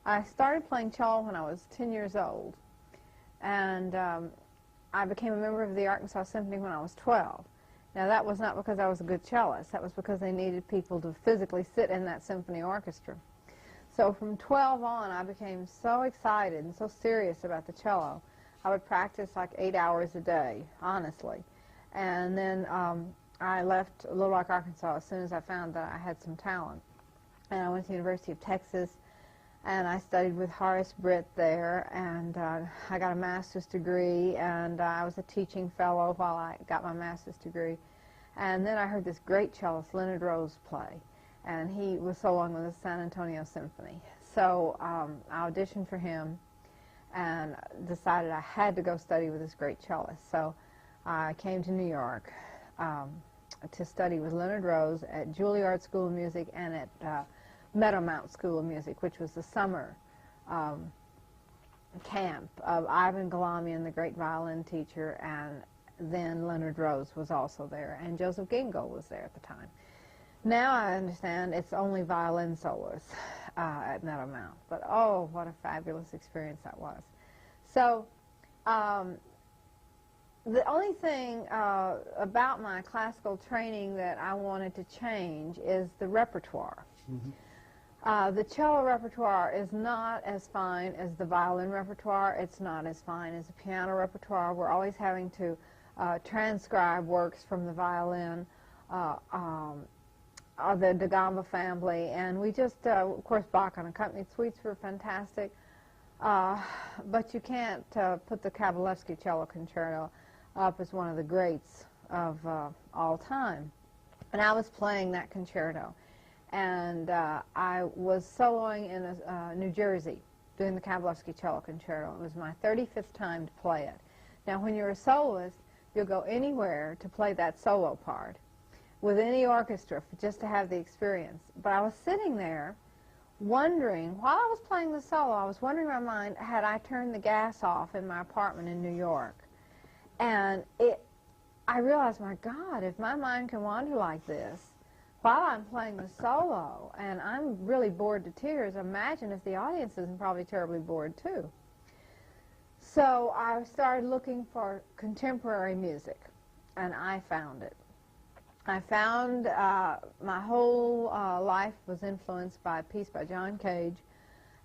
I started playing cello when I was 10 years old, and I became a member of the Arkansas Symphony when I was 12. Now, that was not because I was a good cellist. That was because they needed people to physically sit in that symphony orchestra. So from 12 on, I became so excited and so serious about the cello. I would practice like 8 hours a day, honestly. And then I left Little Rock, Arkansas as soon as I found that I had some talent. And I went to the University of Texas, and I studied with Horace Britt there, and I got a master's degree, and I was a teaching fellow while I got my master's degree. And then I heard this great cellist, Leonard Rose, play, and he was soloing with the San Antonio Symphony. So I auditioned for him and decided I had to go study with this great cellist. So I came to New York to study with Leonard Rose at Juilliard School of Music and at Meadowmount School of Music, which was the summer camp of Ivan Galamian, the great violin teacher, and then Leonard Rose was also there, and Joseph Gingo was there at the time. Now I understand it's only violin solos at Meadowmount, but oh, what a fabulous experience that was. So the only thing about my classical training that I wanted to change is the repertoire. Mm-hmm. The cello repertoire is not as fine as the violin repertoire. It's not as fine as the piano repertoire. We're always having to transcribe works from the violin, the Da Gamba family, and we just, of course, Bach unaccompanied suites were fantastic, but you can't put the Kabalevsky Cello Concerto up as one of the greats of all time. And I was playing that concerto, and I was soloing in New Jersey doing the Kabalevsky Cello Concerto. It was my 35th time to play it. Now, when you're a soloist, you'll go anywhere to play that solo part with any orchestra just to have the experience. But I was sitting there wondering, while I was playing the solo, I was wondering in my mind, had I turned the gas off in my apartment in New York? And I realized, my God, if my mind can wander like this while I'm playing the solo, and I'm really bored to tears, imagine if the audience isn't probably terribly bored too. So I started looking for contemporary music, and I found it. I found my whole life was influenced by a piece by John Cage.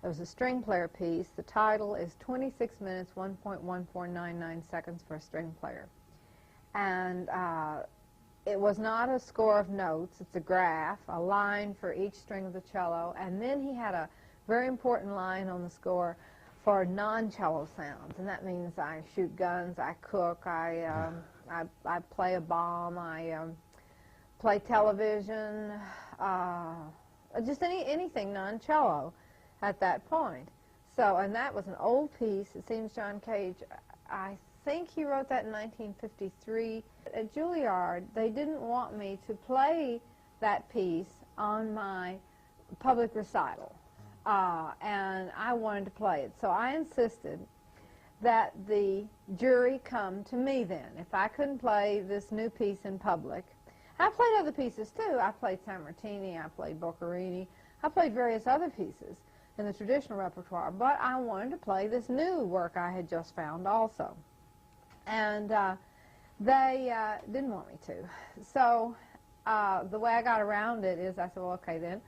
It was a string player piece. The title is 26 minutes, 1.1499 seconds for a string player. And it was not a score of notes. It's a graph, a line for each string of the cello. And then he had a very important line on the score for non-cello sounds. And that means I shoot guns, I cook, I play a bomb, I play television, just anything non-cello at that point. So, and that was an old piece. It seems John Cage, I think he wrote that in 1953. At Juilliard, they didn't want me to play that piece on my public recital, and I wanted to play it. So I insisted that the jury come to me then. If I couldn't play this new piece in public, I played other pieces too. I played San Martini, I played Boccherini, I played various other pieces in the traditional repertoire, but I wanted to play this new work I had just found also. And they didn't want me to. So the way I got around it is I said, well, okay then,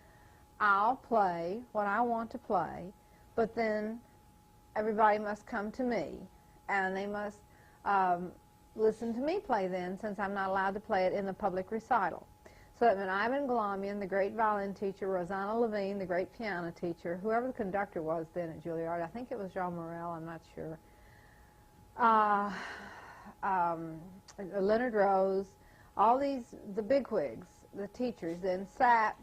I'll play what I want to play, but then everybody must come to me, and they must listen to me play then, since I'm not allowed to play it in the public recital. So that meant Ivan Galamian, the great violin teacher, Rosanna Levine, the great piano teacher, whoever the conductor was then at Juilliard, I think it was Jean Morel, I'm not sure, Leonard Rose, all these, the bigwigs, the teachers, then sat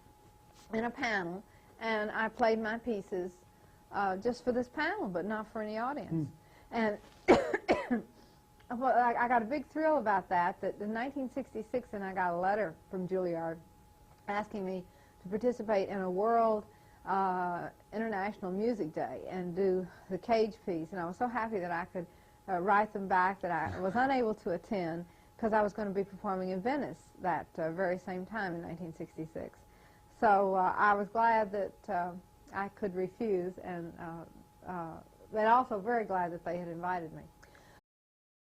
in a panel, and I played my pieces just for this panel, but not for any audience. And well, I got a big thrill about that in 1966, and I got a letter from Juilliard asking me to participate in a World International Music Day and do the Cage piece, and I was so happy that I could write them back that I was unable to attend because I was going to be performing in Venice that very same time in 1966. So I was glad that I could refuse, and but also very glad that they had invited me.